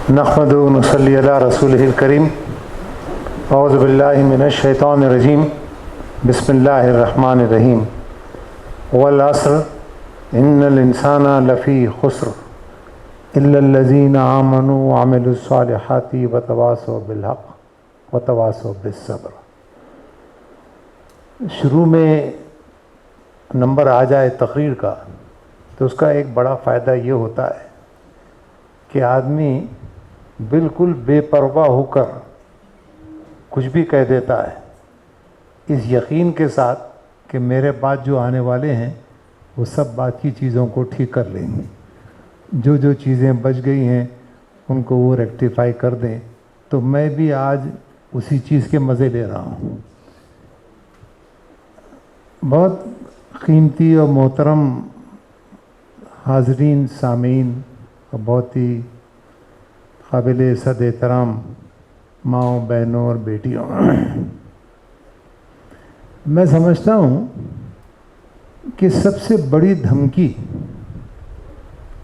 نحمدہ و نصلی علی رسولہ الکریم اعوذ باللہ من الشیطان الرجیم بسم اللہ الرحمن الرحیم والعصر ان الانسان لفی خسر الا الذین آمنوا وعملوا الصالحات وتواصوا بالحق وتواصوا بالصبر۔ شروع میں نمبر آ جائے تقریر کا تو اس کا ایک بڑا فائدہ یہ ہوتا ہے کہ آدمی بالکل بے پرواہ ہو کر کچھ بھی کہہ دیتا ہے، اس یقین کے ساتھ کہ میرے بعد جو آنے والے ہیں وہ سب بات کی چیزوں کو ٹھیک کر لیں گے، جو چیزیں بچ گئی ہیں ان کو وہ ریکٹیفائی کر دیں۔ تو میں بھی آج اسی چیز کے مزے لے رہا ہوں۔ بہت قیمتی اور محترم حاضرین، سامعین اور بہت ہی قابل صد احترام ماؤں، بہنوں اور بیٹیوں، میں سمجھتا ہوں کہ سب سے بڑی دھمکی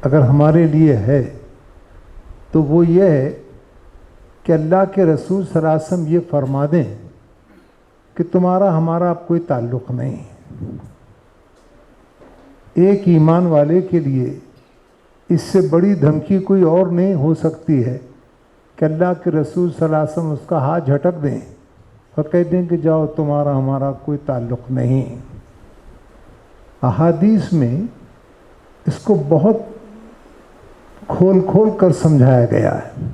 اگر ہمارے لیے ہے تو وہ یہ ہے کہ اللہ کے رسول صلی اللہ علیہ وسلم یہ فرما دیں کہ تمہارا ہمارا اب کوئی تعلق نہیں۔ ایک ایمان والے کے لیے اس سے بڑی دھمکی کوئی اور نہیں ہو سکتی ہے کہ اللہ کے رسول صلی اللہ علیہ وسلم اس کا ہاتھ جھٹک دیں اور کہہ دیں کہ جاؤ تمہارا ہمارا کوئی تعلق نہیں۔ احادیث میں اس کو بہت کھول کر سمجھایا گیا ہے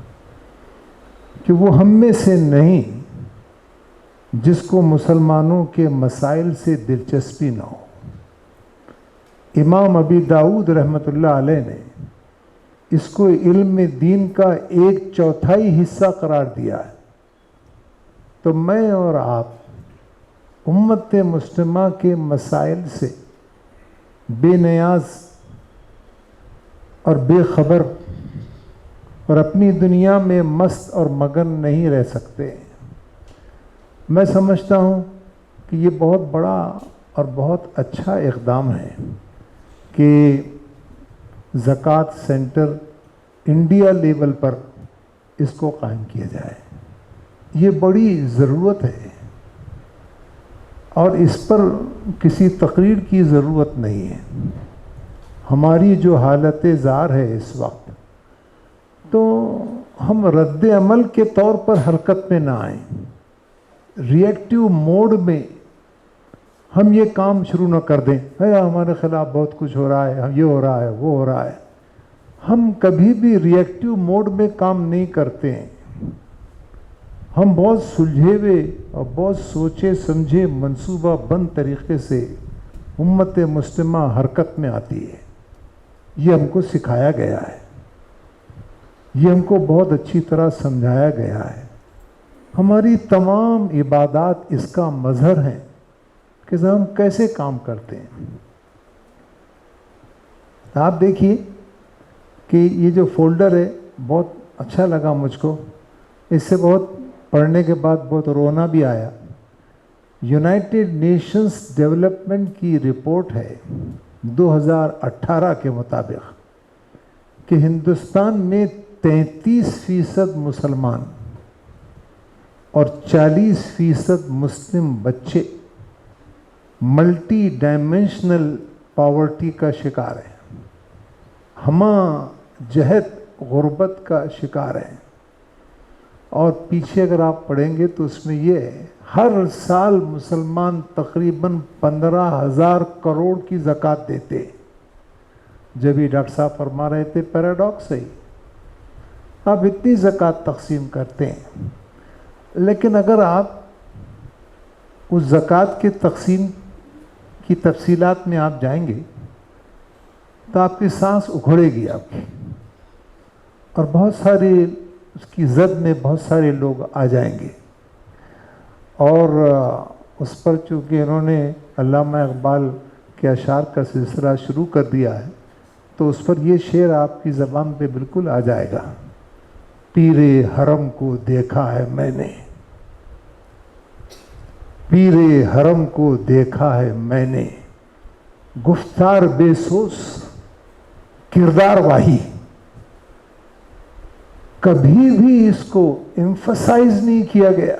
کہ وہ ہم میں سے نہیں جس کو مسلمانوں کے مسائل سے دلچسپی نہ ہو۔ امام ابی داؤد رحمۃ اللہ علیہ نے اس کو علم دین کا 1/4 حصہ قرار دیا ہے۔ تو میں اور آپ امت مسلمہ کے مسائل سے بے نیاز اور بے خبر اور اپنی دنیا میں مست اور مگن نہیں رہ سکتے۔ میں سمجھتا ہوں کہ یہ بہت بڑا اور بہت اچھا اقدام ہے کہ زکوٰۃ سینٹر انڈیا لیول پر اس کو قائم کیا جائے۔ یہ بڑی ضرورت ہے اور اس پر کسی تقریر کی ضرورت نہیں ہے۔ ہماری جو حالت زار ہے اس وقت، تو ہم رد عمل کے طور پر حرکت میں نہ آئیں، ریئیکٹیو موڈ میں ہم یہ کام شروع نہ کر دیں، ہمارے خلاف بہت کچھ ہو رہا ہے، یہ ہو رہا ہے، وہ ہو رہا ہے۔ ہم کبھی بھی ریئیکٹیو موڈ میں کام نہیں کرتے ہیں۔ ہم بہت سلجھے ہوئے اور بہت سوچے سمجھے منصوبہ بند طریقے سے امت مسلمہ حرکت میں آتی ہے۔ یہ ہم کو سکھایا گیا ہے، یہ ہم کو بہت اچھی طرح سمجھایا گیا ہے۔ ہماری تمام عبادات اس کا مظہر ہیں کہ ہم کیسے کام کرتے ہیں۔ آپ دیکھیے کہ یہ جو فولڈر ہے بہت اچھا لگا مجھ کو، اس سے بہت پڑھنے کے بعد بہت رونا بھی آیا۔ یونائٹڈ نیشنز ڈیولپمنٹ کی رپورٹ ہے 2018 کے مطابق کہ ہندوستان میں 33% مسلمان اور 40% مسلم بچے ملٹی ڈائمینشنل پاورٹی کا شکار ہیں، ہمہ جہت غربت کا شکار ہیں۔ اور پیچھے اگر آپ پڑھیں گے تو اس میں یہ ہے ہر سال مسلمان تقریباً 15,000 کروڑ کی زکوٰۃ دیتے۔ جب ہی ڈاکٹر صاحب فرما رہے تھے پیراڈاکس ہے، آپ اتنی زکوٰۃ تقسیم کرتے ہیں، لیکن اگر آپ اس زکوٰۃ کے تقسیم کی تفصیلات میں آپ جائیں گے تو آپ کی سانس اکھڑے گی آپ کی، اور بہت سارے اس کی زد میں بہت سارے لوگ آ جائیں گے۔ اور اس پر چونکہ انہوں نے علامہ اقبال کے اشعار کا سلسلہ شروع کر دیا ہے تو اس پر یہ شعر آپ کی زبان پہ بالکل آ جائے گا۔ پیر حرم کو دیکھا ہے میں نے، پیر حرم کو دیکھا ہے میں نے، گفتار بے سوس کردار واہی، کبھی بھی اس کو ایمفسائز نہیں کیا گیا،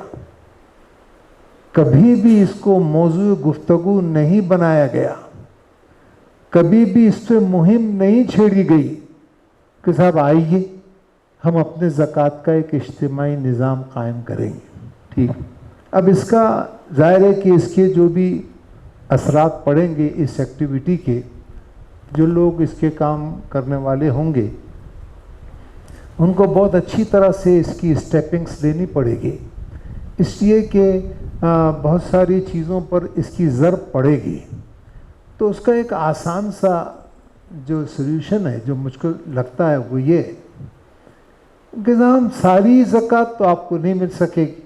کبھی بھی اس کو موضوع گفتگو نہیں بنایا گیا، کبھی بھی اس پہ مہم نہیں چھیڑی گئی کہ صاحب آئیے ہم اپنے زکوٰۃ کا ایک اجتماعی نظام قائم کریں گے. ٹھیک، اب اس کا ظاہر ہے کہ اس کے جو بھی اثرات پڑیں گے اس ایکٹیویٹی کے، جو لوگ اس کے کام کرنے والے ہوں گے ان کو بہت اچھی طرح سے اس کی اسٹیپنگس لینی پڑے گی، اس لیے کہ بہت ساری چیزوں پر اس کی ضرب پڑے گی. تو اس کا ایک آسان سا جو سلیوشن ہے جو مجھ کو لگتا ہے وہ یہ کہ ہم ساری زکوٰۃ تو آپ کو نہیں مل سکے گی،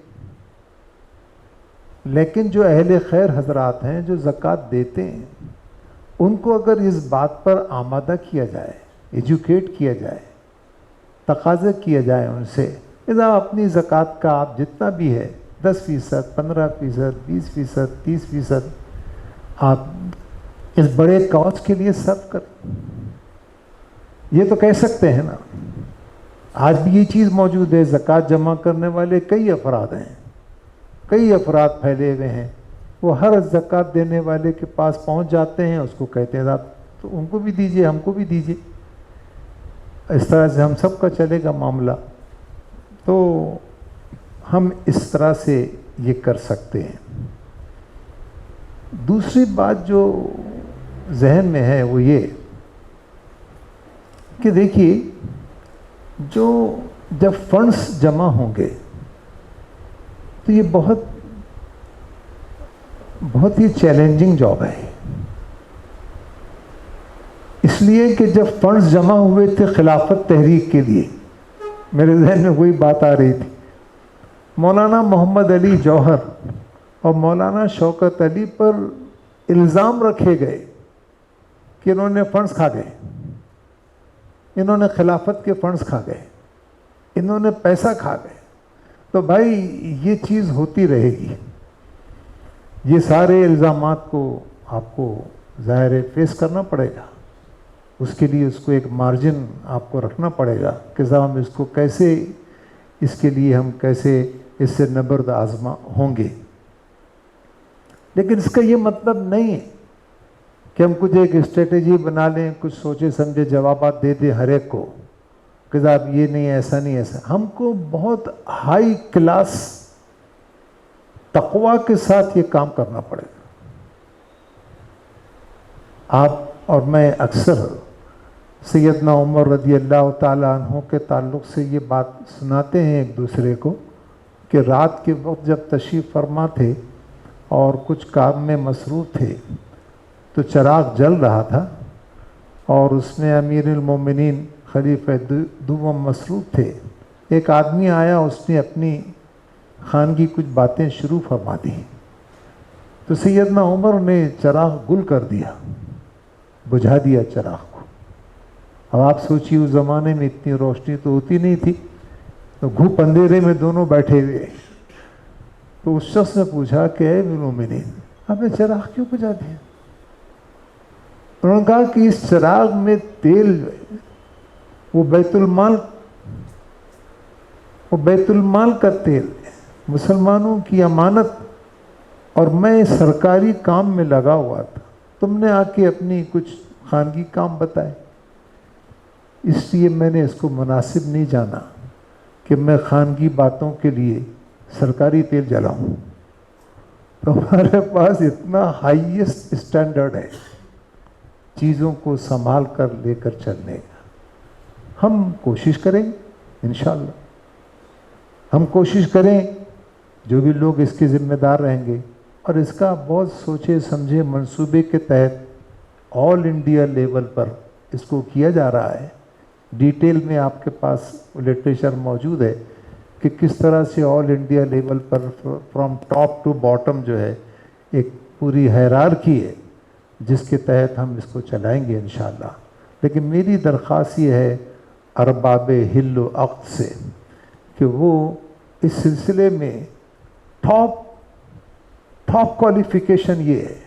لیکن جو اہل خیر حضرات ہیں جو زکوٰۃ دیتے ہیں ان کو اگر اس بات پر آمادہ کیا جائے، ایجوکیٹ کیا جائے، تقاضا کیا جائے ان سے اذا اپنی زکوٰۃ کا آپ جتنا بھی ہے 10%، 15%، 20%، 30% آپ اس بڑے کاز کے لیے صرف کریں. یہ تو کہہ سکتے ہیں نا. آج بھی یہ چیز موجود ہے، زکوٰۃ جمع کرنے والے کئی افراد ہیں، کئی افراد پھیلے ہوئے ہیں، وہ ہر زکوٰۃ دینے والے کے پاس پہنچ جاتے ہیں، اس کو کہتے ہیں تو ان کو بھی دیجئے، ہم کو بھی دیجئے. اس طرح سے ہم سب کا چلے گا معاملہ. تو ہم اس طرح سے یہ کر سکتے ہیں. دوسری بات جو ذہن میں ہے وہ یہ کہ دیکھیے جو جب فنڈز جمع ہوں گے تو یہ بہت ہی چیلنجنگ جاب ہے، اس لیے کہ جب فنڈز جمع ہوئے تھے خلافت تحریک کے لیے، میرے ذہن میں وہی بات آ رہی تھی. مولانا محمد علی جوہر اور مولانا شوکت علی پر الزام رکھے گئے کہ انہوں نے فنڈز کھا گئے، انہوں نے خلافت کے فنڈز کھا گئے، انہوں نے پیسہ کھا گئے. تو بھائی یہ چیز ہوتی رہے گی، یہ سارے الزامات کو آپ کو ظاہر فیس کرنا پڑے گا. اس کے لیے اس کو ایک مارجن آپ کو رکھنا پڑے گا کہ صاحب ہم اس کو کیسے، اس کے لیے ہم کیسے اس سے نبرد آزما ہوں گے. لیکن اس کا یہ مطلب نہیں ہے کہ ہم کچھ ایک اسٹریٹجی بنا لیں، کچھ سوچے سمجھے جوابات دے دیں ہر ایک کو کہ صاحب یہ نہیں، ایسا نہیں، ایسا. ہم کو بہت ہائی کلاس تقوی کے ساتھ یہ کام کرنا پڑے گا. آپ اور میں اکثر سیدنا عمر رضی اللہ تعالیٰ عنہ کے تعلق سے یہ بات سناتے ہیں ایک دوسرے کو کہ رات کے وقت جب تشریف فرما تھے اور کچھ کام میں مصروف تھے تو چراغ جل رہا تھا اور اس میں امیر المومنین خلیفہ دوم مصروف تھے. ایک آدمی آیا، اس نے اپنی خانگی کچھ باتیں شروع فرما دی تو سیدنا عمر نے چراغ گل کر دیا، بجھا دیا چراغ کو. اب آپ سوچیے اس زمانے میں اتنی روشنی تو ہوتی نہیں تھی، تو گھوپ اندھیرے میں دونوں بیٹھے ہوئے. تو اس شخص نے پوچھا کہ اے امیر المومنین آپ نے چراغ کیوں بجھا دیا؟ انہوں نے کہا کہ اس چراغ میں تیل وہ بیت المال کا تیل، مسلمانوں کی امانت، اور میں سرکاری کام میں لگا ہوا تھا، تم نے آ کے اپنی کچھ خانگی کام بتائے، اس لیے میں نے اس کو مناسب نہیں جانا کہ میں خانگی باتوں کے لیے سرکاری تیل جلاؤں. تو ہمارے پاس اتنا ہائیسٹ اسٹینڈرڈ ہے چیزوں کو سنبھال کر لے کر چلنے کا. ہم کوشش کریں انشاءاللہ، ہم کوشش کریں، جو بھی لوگ اس کے ذمہ دار رہیں گے، اور اس کا بہت سوچے سمجھے منصوبے کے تحت آل انڈیا لیول پر اس کو کیا جا رہا ہے. ڈیٹیل میں آپ کے پاس لٹریچر موجود ہے کہ کس طرح سے آل انڈیا لیول پر فرام ٹاپ ٹو باٹم جو ہے ایک پوری ہیرارکی ہے جس کے تحت ہم اس کو چلائیں گے انشاءاللہ. لیکن میری درخواست یہ ہے ارباب حل و عقد سے کہ وہ اس سلسلے میں ٹاپ کوالیفیکیشن یہ ہے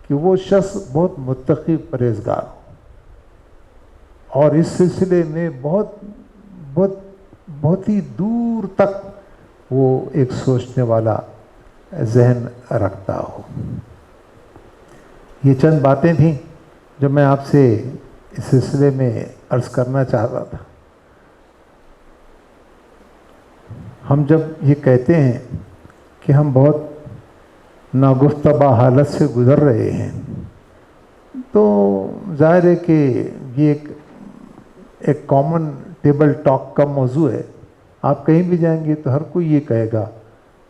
کہ وہ شخص بہت متقی پرہیزگار ہو اور اس سلسلے میں بہت بہت ہی دور تک وہ ایک سوچنے والا ذہن رکھتا ہو۔ یہ چند باتیں تھیں جو میں آپ سے اس سلسلے میں عرض کرنا چاہتا تھا۔ ہم جب یہ کہتے ہیں کہ ہم بہت ناگفتبا حالت سے گزر رہے ہیں تو ظاہر ہے کہ یہ ایک کامن ٹیبل ٹاک کا موضوع ہے۔ آپ کہیں بھی جائیں گے تو ہر کوئی یہ کہے گا،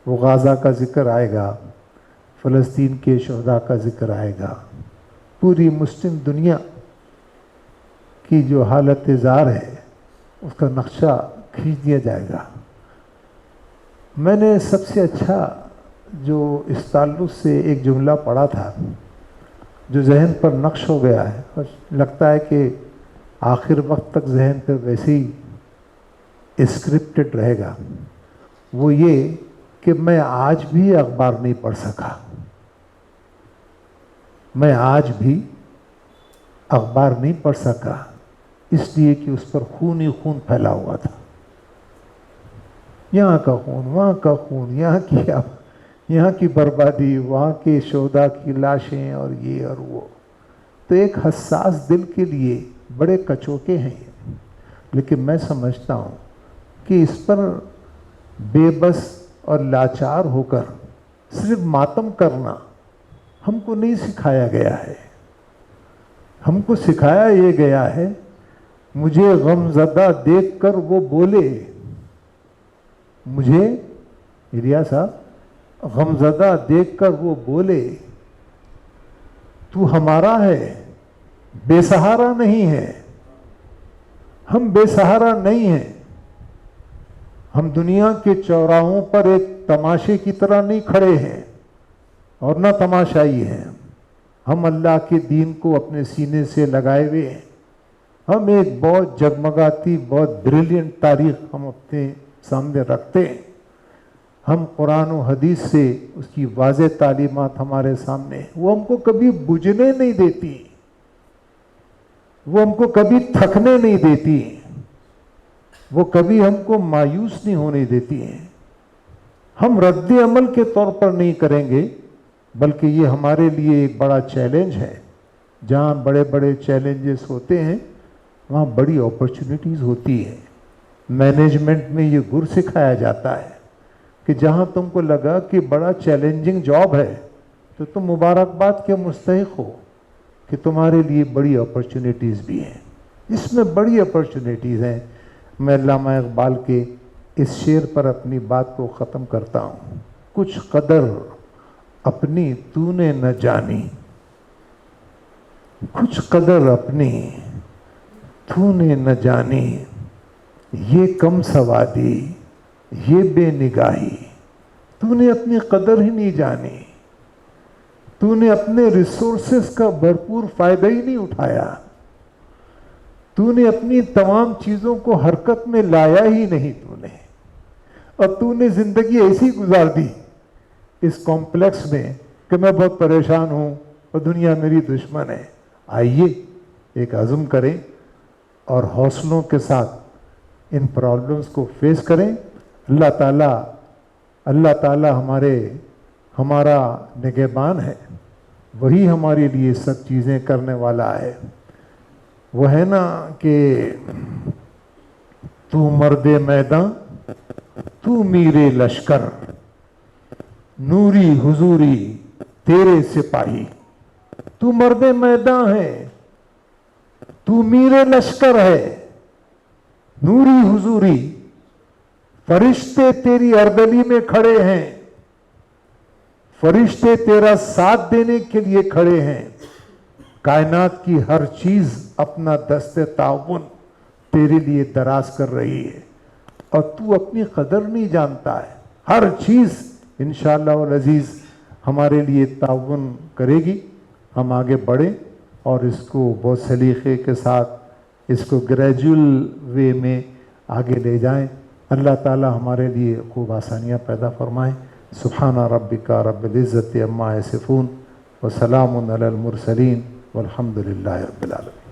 وہ غازہ کا ذکر آئے گا، فلسطین کے شہداء کا ذکر آئے گا، پوری مسلم دنیا کی جو حالت زار ہے اس کا نقشہ کھینچ دیا جائے گا۔ میں نے سب سے اچھا جو اس تعلق سے ایک جملہ پڑھا تھا جو ذہن پر نقش ہو گیا ہے اور لگتا ہے کہ آخر وقت تک ذہن پہ ویسے ہی اسکرپٹڈ رہے گا، وہ یہ کہ میں آج بھی اخبار نہیں پڑھ سکا۔ میں آج بھی اخبار نہیں پڑھ سکا اس لیے کہ اس پر خون ہی خون پھیلا ہوا تھا۔ یہاں کا خون، وہاں کا خون، یہاں کی بربادی، وہاں کے شہداء کی لاشیں اور یہ اور وہ، تو ایک حساس دل کے لیے بڑے کچوکے ہیں یہ۔ لیکن میں سمجھتا ہوں کہ اس پر بے بس اور لاچار ہو کر صرف ماتم کرنا ہم کو نہیں سکھایا گیا ہے۔ ہم کو سکھایا یہ گیا ہے، مجھے غم زدہ دیکھ کر وہ بولے، مجھے ایریا صاحب غم زدہ دیکھ کر وہ بولے، تو ہمارا ہے، بے سہارا نہیں ہے۔ ہم بے سہارا نہیں ہیں۔ ہم دنیا کے چوراہوں پر ایک تماشے کی طرح نہیں کھڑے ہیں اور نہ تماشائی ہیں۔ ہم اللہ کے دین کو اپنے سینے سے لگائے ہوئے ہیں۔ ہم ایک بہت جگمگاتی، بہت بریلینٹ تاریخ ہم اپنے سامنے رکھتے ہیں۔ ہم قرآن و حدیث سے اس کی واضح تعلیمات ہمارے سامنے ہیں، وہ ہم کو کبھی بجھنے نہیں دیتی، وہ ہم کو کبھی تھکنے نہیں دیتی، وہ کبھی ہم کو مایوس نہیں ہونے دیتی ہیں۔ ہم رد عمل کے طور پر نہیں کریں گے، بلکہ یہ ہمارے لیے ایک بڑا چیلنج ہے۔ جہاں بڑے بڑے چیلنجز ہوتے ہیں وہاں بڑی اپرچونٹیز ہوتی ہیں۔ مینجمنٹ میں یہ گر سکھایا جاتا ہے کہ جہاں تم کو لگا کہ بڑا چیلنجنگ جاب ہے تو تم مبارکباد کے مستحق ہو کہ تمہارے لیے بڑی اپرچونٹیز بھی ہیں۔ اس میں بڑی اپرچونٹیز ہیں۔ میں علامہ اقبال کے اس شعر پر اپنی بات کو ختم کرتا ہوں۔ کچھ قدر اپنی تو نے نہ جانی، کچھ قدر اپنی تو نے نہ جانی، یہ کم سوادی، یہ بے نگاہی، تو نے اپنی قدر ہی نہیں جانی، تو نے اپنے ریسورسز کا بھرپور فائدہ ہی نہیں اٹھایا، تو نے اپنی تمام چیزوں کو حرکت میں لایا ہی نہیں، اور تو نے زندگی ایسی گزار دی اس کمپلیکس میں کہ میں بہت پریشان ہوں اور دنیا میری دشمن ہے۔ آئیے ایک عزم کریں اور حوصلوں کے ساتھ ان پرابلمز کو فیس کریں۔ اللہ تعالیٰ ہمارا نگہبان ہے، وہی ہمارے لیے سب چیزیں کرنے والا ہے۔ وہ ہے نا کہ تو مرد میدان، تو میرے لشکر، نوری حضوری تیرے سپاہی۔ تو مرد میدان ہے، تو میرے لشکر ہے، نوری حضوری، فرشتے تیری اردلی میں کھڑے ہیں، فرشتے تیرا ساتھ دینے کے لیے کھڑے ہیں۔ کائنات کی ہر چیز اپنا دست تعاون تیرے لیے دراز کر رہی ہے اور تو اپنی قدر نہیں جانتا ہے۔ ہر چیز انشاءاللہ العزیز ہمارے لیے تعاون کرے گی۔ ہم آگے بڑھیں اور اس کو بہت سلیقے کے ساتھ اس کو گریجول وے میں آگے لے جائیں۔ اللہ تعالی ہمارے لیے خوب آسانیاں پیدا فرمائیں۔ سبحان ربک رب العزت عما یصفون وسلام علی المرسلین والحمد للہ رب العالمین۔